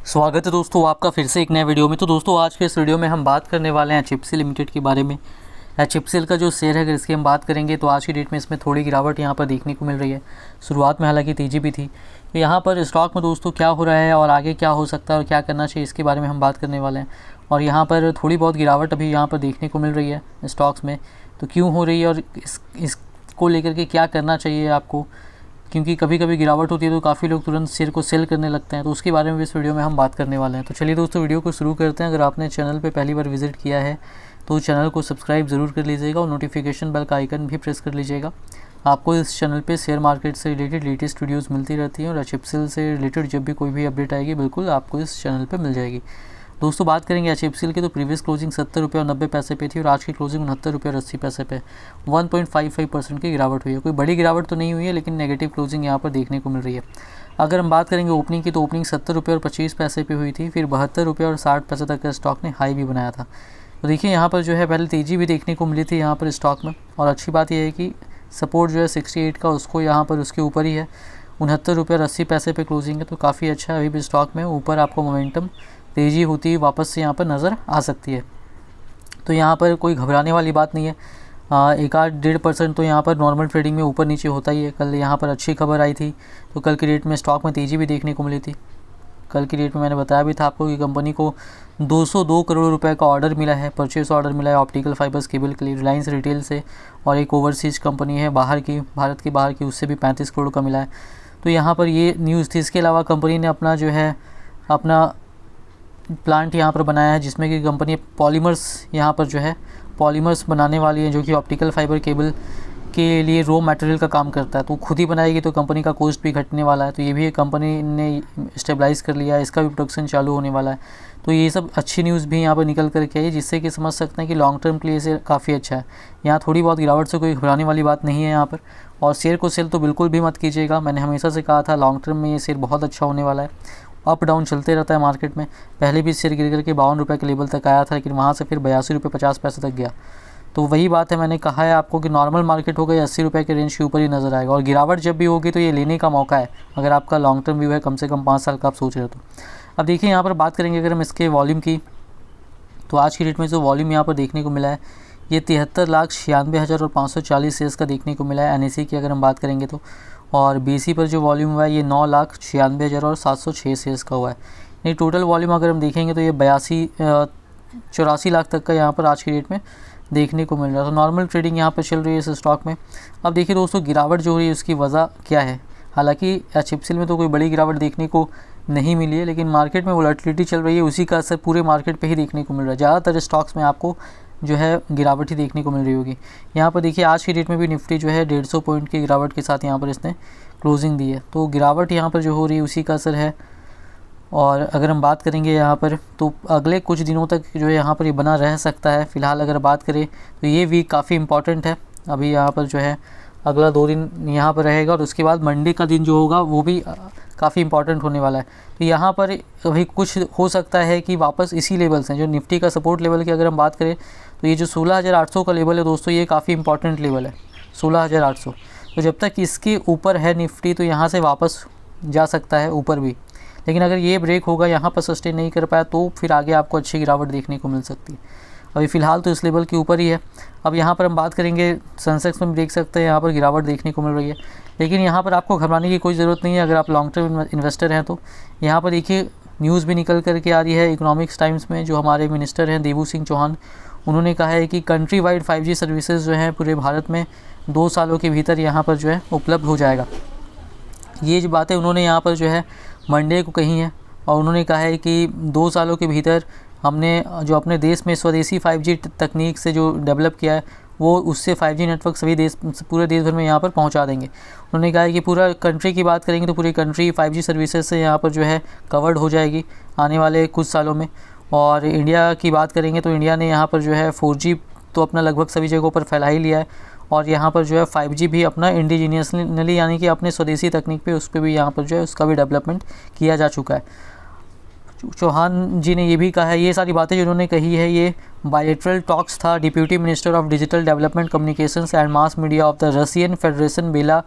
स्वागत है दोस्तों आपका फिर से एक नए वीडियो में। तो दोस्तों आज के इस वीडियो में हम बात करने वाले हैं एचएफसीएल लिमिटेड के बारे में। एचएफसीएल का जो शेयर है अगर इसकी हम बात करेंगे तो आज की डेट में इसमें थोड़ी गिरावट यहाँ पर देखने को मिल रही है। शुरुआत में हालांकि तेज़ी भी थी। तो यहाँ पर स्टॉक में दोस्तों क्या हो रहा है और आगे क्या हो सकता है और क्या करना चाहिए इसके बारे में हम बात करने वाले हैं। और यहाँ पर थोड़ी बहुत गिरावट अभी यहाँ पर देखने को मिल रही है स्टॉक्स में। तो क्यों हो रही है और इसको लेकर के क्या करना चाहिए आपको, क्योंकि कभी कभी गिरावट होती है तो काफ़ी लोग तुरंत शेयर को सेल करने लगते हैं। तो उसके बारे में भी इस वीडियो में हम बात करने वाले हैं। तो चलिए दोस्तों वीडियो को शुरू करते हैं। अगर आपने चैनल पे पहली बार विजिट किया है तो चैनल को सब्सक्राइब ज़रूर कर लीजिएगा और नोटिफिकेशन बेल का आइकन भी प्रेस कर लीजिएगा। आपको इस चैनल पे शेयर मार्केट से रिलेटेड लेटेस्ट वीडियोज़ मिलती रहती हैं और एचएफसीएल से रिलेटेड जब भी कोई भी अपडेट आएगी बिल्कुल आपको इस चैनल पर मिल जाएगी। दोस्तों बात करेंगे एचएफसीएल की, तो प्रीवियस क्लोजिंग 70 रुपये और 90 पैसे पे थी और आज की क्लोजिंग 69 रुपये और 80 पैसे पे 1.55% की गिरावट हुई है। कोई बड़ी गिरावट तो नहीं हुई है लेकिन नेगेटिव क्लोजिंग यहाँ पर देखने को मिल रही है। अगर हम बात करेंगे ओपनिंग की, तो ओपनिंग 70 रुपये और 25 पैसे पे हुई थी, फिर 72 रुपये और 60 पैसे तक का स्टॉक ने हाई भी बनाया था। तो देखिए यहाँ पर जो है पहले तेज़ी भी देखने को मिली थी यहाँ पर स्टॉक में। और अच्छी बात यह है कि सपोर्ट जो है 68 का उसको यहाँ पर उसके ऊपर ही है। 69 रुपये और 80 पैसे पे क्लोजिंग है, तो काफ़ी अच्छा है। अभी भी स्टॉक में ऊपर आपको मोमेंटम तेज़ी होती वापस से यहाँ पर नज़र आ सकती है। तो यहाँ पर कोई घबराने वाली बात नहीं है। 1-1.5% तो यहाँ पर नॉर्मल ट्रेडिंग में ऊपर नीचे होता ही है। कल यहाँ पर अच्छी खबर आई थी तो कल की डेट में स्टॉक में तेज़ी भी देखने को मिली थी। कल की डेट में मैंने बताया भी था आपको कि कंपनी को 202 करोड़ रुपए का ऑर्डर मिला है, परचेस ऑर्डर मिला है ऑप्टिकल फाइबर्स केबल के लिए रिलायंस रिटेल से। और एक ओवरसीज कंपनी है बाहर की, भारत की बाहर की, उससे भी 35 करोड़ का मिला है। तो यहाँ पर ये न्यूज़ थी। इसके अलावा कंपनी ने अपना जो है अपना प्लांट यहाँ पर बनाया है जिसमें कि कंपनी पॉलीमर्स यहाँ पर जो है पॉलीमर्स बनाने वाली है, जो कि ऑप्टिकल फाइबर केबल के लिए रॉ मटेरियल का काम करता है। तो खुद ही बनाएगी तो कंपनी का कॉस्ट भी घटने वाला है। तो ये भी कंपनी ने स्टेबलाइज़ कर लिया है, इसका भी प्रोडक्शन चालू होने वाला है। तो ये सब अच्छी न्यूज़ भी यहाँ पर निकल कर के आई, जिससे कि समझ सकते हैं कि लॉन्ग टर्म के लिए इसे काफ़ी अच्छा है। यहाँ थोड़ी बहुत गिरावट से कोई घबराने वाली बात नहीं है यहाँ पर। और शेयर को सेल तो बिल्कुल भी मत कीजिएगा। मैंने हमेशा से कहा था लॉन्ग टर्म में ये शेयर बहुत अच्छा होने वाला है। अप डाउन चलते रहता है मार्केट में। पहले भी शेयर गिर करके 52 रुपये के लेवल तक आया था, लेकिन वहाँ से फिर 82 रुपये 50 पैसे तक गया। तो वही बात है, मैंने कहा है आपको कि नॉर्मल मार्केट होगा 80 रुपये के रेंज के ऊपर ही नज़र आएगा। और गिरावट जब भी होगी तो ये लेने का मौका है, अगर आपका लॉन्ग टर्म व्यू है, कम से कम 5 साल का आप सोच रहे हो तो। अब देखिए यहाँ पर बात करेंगे अगर हम इसके वॉल्यूम की, तो आज की डेट में जो वॉल्यूम यहाँ पर देखने को मिला है ये 73,96,540 शेयर्स का देखने को मिला है एनएसई की अगर हम बात करेंगे तो। और बीसी पर जो वॉल्यूम हुआ है ये 9,96,706 शेयर्स का हुआ है। ये टोटल वॉल्यूम अगर हम देखेंगे तो ये 84 लाख तक का यहाँ पर आज की डेट में देखने को मिल रहा है। तो नॉर्मल ट्रेडिंग यहाँ पर चल रही है इस स्टॉक में। अब देखिए दोस्तों गिरावट जो हो रही है उसकी वजह क्या है। हालांकि एचएफसीएल में तो कोई बड़ी गिरावट देखने को नहीं मिली है, लेकिन मार्केट में वोलेटिलिटी चल रही है, उसी का असर पूरे मार्केट पे ही देखने को मिल रहा है। ज़्यादातर स्टॉक्स में आपको जो है गिरावट ही देखने को मिल रही होगी। यहाँ पर देखिए आज की डेट में भी निफ्टी जो है 150 पॉइंट की गिरावट के साथ यहाँ पर इसने क्लोजिंग दी है। तो गिरावट यहाँ पर जो हो रही है उसी का असर है। और अगर हम बात करेंगे यहाँ पर तो अगले कुछ दिनों तक जो है यहाँ पर ये बना रह सकता है। फ़िलहाल अगर बात करें तो ये वीक काफ़ी इंपॉर्टेंट है। अभी यहाँ पर जो है अगला 2 दिन यहाँ पर रहेगा और उसके बाद मंडे का दिन जो होगा वो भी काफ़ी इंपॉर्टेंट होने वाला है। तो यहाँ पर अभी कुछ हो सकता है कि वापस इसी लेवल से जो निफ्टी का सपोर्ट लेवल की अगर हम बात करें तो ये जो 16,800 का लेवल है दोस्तों, ये काफ़ी इंपॉर्टेंट लेवल है 16,800। तो जब तक इसके ऊपर है निफ्टी तो यहाँ से वापस जा सकता है ऊपर भी, लेकिन अगर ये ब्रेक होगा यहाँ पर सस्टेन नहीं कर पाया तो फिर आगे आपको अच्छी गिरावट देखने को मिल सकती है। अभी फ़िलहाल तो इस लेवल के ऊपर ही है। अब यहाँ पर हम बात करेंगे सेंसेक्स में भी देख सकते हैं यहाँ पर गिरावट देखने को मिल रही है, लेकिन यहाँ पर आपको घबराने की कोई ज़रूरत नहीं है अगर आप लॉन्ग टर्म इन्वेस्टर हैं तो। यहाँ पर देखिए न्यूज़ भी निकल करके आ रही है इकोनॉमिक्स टाइम्स में, जो हमारे मिनिस्टर हैं देवू सिंह चौहान, उन्होंने कहा है कि कंट्री वाइड 5G सर्विसेज जो हैं पूरे भारत में 2 सालों के भीतर यहाँ पर जो है उपलब्ध हो जाएगा। ये जो बातें उन्होंने यहाँ पर जो है मंडे को कही हैं और उन्होंने कहा है कि 2 सालों के भीतर हमने जो अपने देश में स्वदेशी 5G तकनीक से जो डेवलप किया है वो उससे 5G नेटवर्क सभी पूरे देश भर में यहाँ पर पहुँचा देंगे। उन्होंने कहा है कि पूरा कंट्री की बात करेंगे तो पूरी कंट्री 5G सर्विसेज से यहाँ पर जो है कवर्ड हो जाएगी आने वाले कुछ सालों में। और इंडिया की बात करेंगे तो इंडिया ने यहाँ पर जो है 4G तो अपना लगभग सभी जगहों पर फैला ही लिया है और यहाँ पर जो है 5G भी अपना इंडिजीनियसली यानी कि अपने स्वदेशी तकनीक पे उस पर भी यहाँ पर जो है उसका भी डेवलपमेंट किया जा चुका है। चौहान जी ने ये भी कहा है, ये सारी बातें जो उन्होंने कही है ये बायलैटरल टॉक्स था deputy minister of digital development communications and mass media of the Russian Federation Bela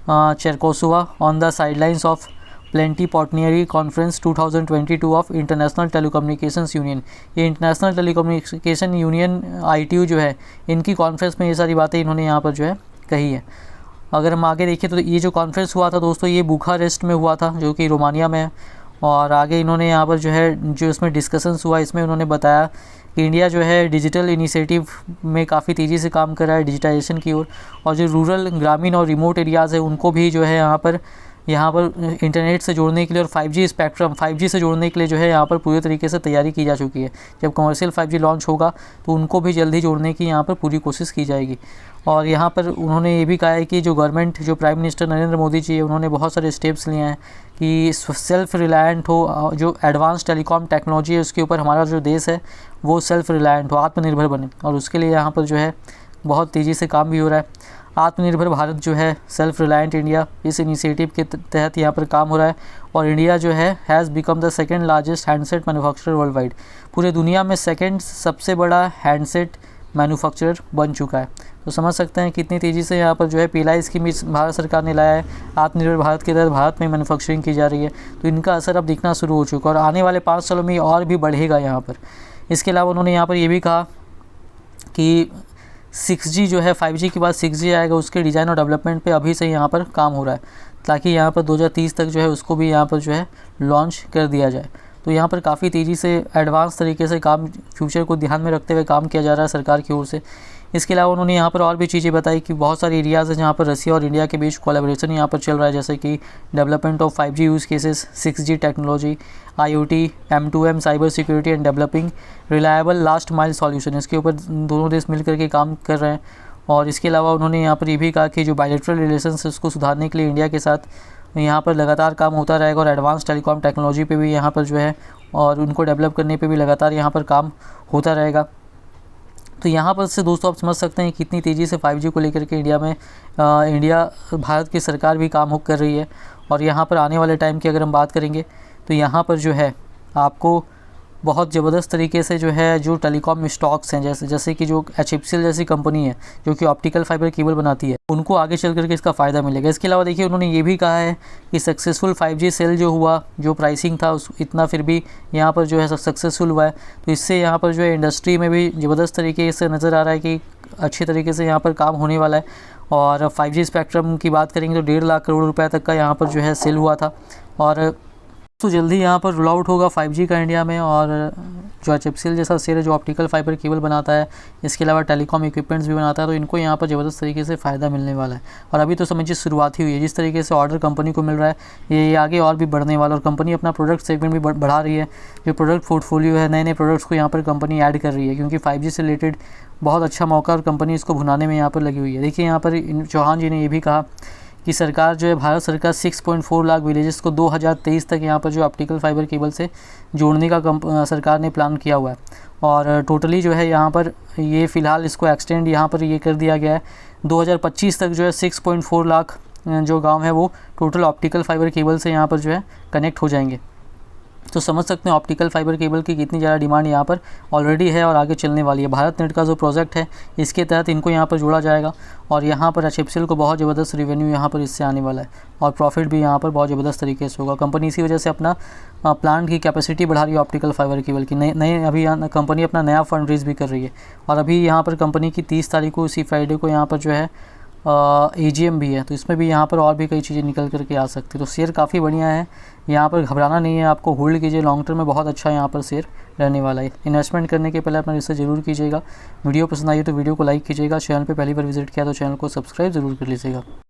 Cherkosova on the sidelines of plenipotentiary conference 2022 of international telecommunications union. ये इंटरनेशनल टेलीकम्युनिकेशन यूनियन ITU जो है, इनकी conference में ये सारी बातें इन्होंने यहाँ पर जो है कही है। अगर हम आगे देखें तो ये जो कॉन्फ्रेंस हुआ था दोस्तों, ये बुखारेस्ट में हुआ था, जो कि रोमानिया में है। और आगे इन्होंने यहाँ पर जो है जो इसमें डिस्कशंस हुआ, इसमें उन्होंने बताया कि इंडिया जो है डिजिटल इनिशिएटिव में काफ़ी तेज़ी से काम कर रहा है डिजिटाइजेशन की ओर, और जो रूरल, ग्रामीण और रिमोट एरियाज़ है उनको भी जो है यहाँ पर इंटरनेट से जोड़ने के लिए और 5G स्पेक्ट्रम 5G से जोड़ने के लिए जो है यहाँ पर पूरी तरीके से तैयारी की जा चुकी है। जब कमर्शियल 5G लॉन्च होगा तो उनको भी जल्दी जोड़ने की यहाँ पर पूरी कोशिश की जाएगी। और यहाँ पर उन्होंने ये भी कहा है कि जो गवर्नमेंट, जो प्राइम मिनिस्टर नरेंद्र मोदी जी है, उन्होंने बहुत सारे स्टेप्स लिए हैं कि सेल्फ़ रिलायंट हो, जो एडवांस टेलीकॉम टेक्नोलॉजी है उसके ऊपर हमारा जो देश है वो सेल्फ़ रिलायंट हो, आत्मनिर्भर बने। और उसके लिए यहाँ पर जो है बहुत तेज़ी से काम भी हो रहा है। आत्मनिर्भर भारत जो है, सेल्फ रिलायंट इंडिया, इस इनिशिएटिव के तहत यहाँ पर काम हो रहा है। और इंडिया जो है has become the second largest handset manufacturer world wide, पूरे दुनिया में सेकंड सबसे बड़ा हैंडसेट मैन्युफैक्चरर बन चुका है। तो समझ सकते हैं कितनी तेज़ी से यहाँ पर जो है PLI स्कीम भारत सरकार ने लाया है। आत्मनिर्भर भारत के तहत भारत में मैन्युफैक्चरिंग की जा रही है, तो इनका असर अब दिखना शुरू हो चुका है और आने वाले 5 सालों में और भी बढ़ेगा यहाँ पर। इसके अलावा उन्होंने यहाँ पर ये भी कहा कि 6G जो है, 5G के बाद 6G आएगा, उसके डिज़ाइन और डेवलपमेंट पे अभी से यहाँ पर काम हो रहा है, ताकि यहाँ पर 2030 तक जो है उसको भी यहाँ पर जो है लॉन्च कर दिया जाए। तो यहाँ पर काफ़ी तेज़ी से एडवांस तरीके से काम, फ्यूचर को ध्यान में रखते हुए काम किया जा रहा है सरकार की ओर से। इसके अलावा उन्होंने यहाँ पर और भी चीज़ें बताई कि बहुत सारे एरियाज़ हैं जहाँ पर रसिया और इंडिया के बीच कोलैबोरेशन यहाँ पर चल रहा है, जैसे कि development of 5G use cases, 6G technology, IoT, M2M, cyber security and developing reliable last mile solution. इसके ऊपर दोनों देश मिल करके काम कर रहे हैं। और इसके अलावा उन्होंने यहाँ पर ये भी कहा कि जो बायलैटरल रिलेशंस उसको सुधारने के लिए इंडिया के साथ यहाँ पर लगातार काम होता रहेगा, और एडवांस टेलीकॉम टेक्नोलॉजी पे भी यहाँ पर जो है और उनको डेवलप करने पे भी लगातार यहाँ पर काम होता रहेगा। तो यहाँ पर से दोस्तों आप समझ सकते हैं कितनी तेज़ी से 5G को लेकर के इंडिया भारत की सरकार भी काम कर रही है। और यहाँ पर आने वाले टाइम की अगर हम बात करेंगे तो यहाँ पर जो है आपको बहुत ज़बरदस्त तरीके से जो है जो टेलीकॉम स्टॉक्स हैं, जैसे कि जो HFCL जैसी कंपनी है जो कि ऑप्टिकल फाइबर केबल बनाती है, उनको आगे चल करके इसका फ़ायदा मिलेगा। इसके अलावा देखिए उन्होंने ये भी कहा है कि सक्सेसफुल 5G सेल जो हुआ, जो प्राइसिंग था उस इतना फिर भी यहाँ पर जो है सक्सेसफुल हुआ है, तो इससे यहाँ पर जो है इंडस्ट्री में भी ज़बरदस्त तरीके से नज़र आ रहा है कि अच्छे तरीके से यहाँ पर काम होने वाला है। और 5G स्पेक्ट्रम की बात करेंगे तो 1.5 लाख करोड़ रुपये तक का यहाँ पर जो है सेल हुआ था। और तो जल्दी यहाँ पर रोल आउट होगा 5G का इंडिया में। और जो HFCL जैसा शेयर है जो ऑप्टिकल फाइबर केबल बनाता है, इसके अलावा टेलीकॉम इक्विपमेंट्स भी बनाता है, तो इनको यहाँ पर ज़बरदस्त तरीके से फ़ायदा मिलने वाला है। और अभी तो समझिए शुरुआत ही हुई है। जिस तरीके से ऑर्डर कंपनी को मिल रहा है ये आगे और भी बढ़ने वाला, और कंपनी अपना प्रोडक्ट सेगमेंट भी बढ़ा रही है। जो प्रोडक्ट पोर्टफोलियो है, नए नए प्रोडक्ट्स को यहाँ पर कंपनी ऐड कर रही है, क्योंकि 5G से रिलेटेड बहुत अच्छा मौका और कंपनी इसको भुनाने में यहाँ पर लगी हुई है। देखिए यहाँ पर चौहान जी ने ये भी कहा कि सरकार जो है, भारत सरकार 6.4 लाख विलेजेस को 2023 तक यहाँ पर जो ऑप्टिकल फाइबर केबल से जोड़ने का सरकार ने प्लान किया हुआ है। और टोटली जो है यहाँ पर ये फ़िलहाल इसको एक्सटेंड यहाँ पर ये कर दिया गया है 2025 तक जो है 6.4 लाख जो गांव है वो टोटल ऑप्टिकल फाइबर केबल से यहाँ पर जो है कनेक्ट हो जाएंगे। तो समझ सकते हैं ऑप्टिकल फाइबर केबल की कितनी ज़्यादा डिमांड यहाँ पर ऑलरेडी है और आगे चलने वाली है। भारत नेट का जो प्रोजेक्ट है इसके तहत इनको यहाँ पर जोड़ा जाएगा, और यहाँ पर HFCL को बहुत ज़बरदस्त रेवेन्यू यहाँ पर इससे आने वाला है, और प्रॉफिट भी यहाँ पर बहुत ज़बरदस्त तरीके से होगा। कंपनी इसी वजह से अपना प्लांट की कैपेसिटी बढ़ा रही है ऑप्टिकल फाइबर केबल की। नए अभी कंपनी अपना नया फंड रेज भी कर रही है। और अभी यहाँ पर कंपनी की 30 तारीख को, इसी फ्राइडे को यहाँ पर जो है AGM भी है, तो इसमें भी यहाँ पर और भी कई चीज़ें निकल करके आ सकती है। तो शेयर काफ़ी बढ़िया है, यहाँ पर घबराना नहीं है, आपको होल्ड कीजिए, लॉन्ग टर्म में बहुत अच्छा यहाँ पर शेयर रहने वाला है। इन्वेस्टमेंट करने के पहले अपना रिसर्च जरूर कीजिएगा। वीडियो पसंद आई तो वीडियो को लाइक कीजिएगा, चैनल पे पहली बार विजिट किया तो चैनल को सब्सक्राइब ज़रूर कर लीजिएगा।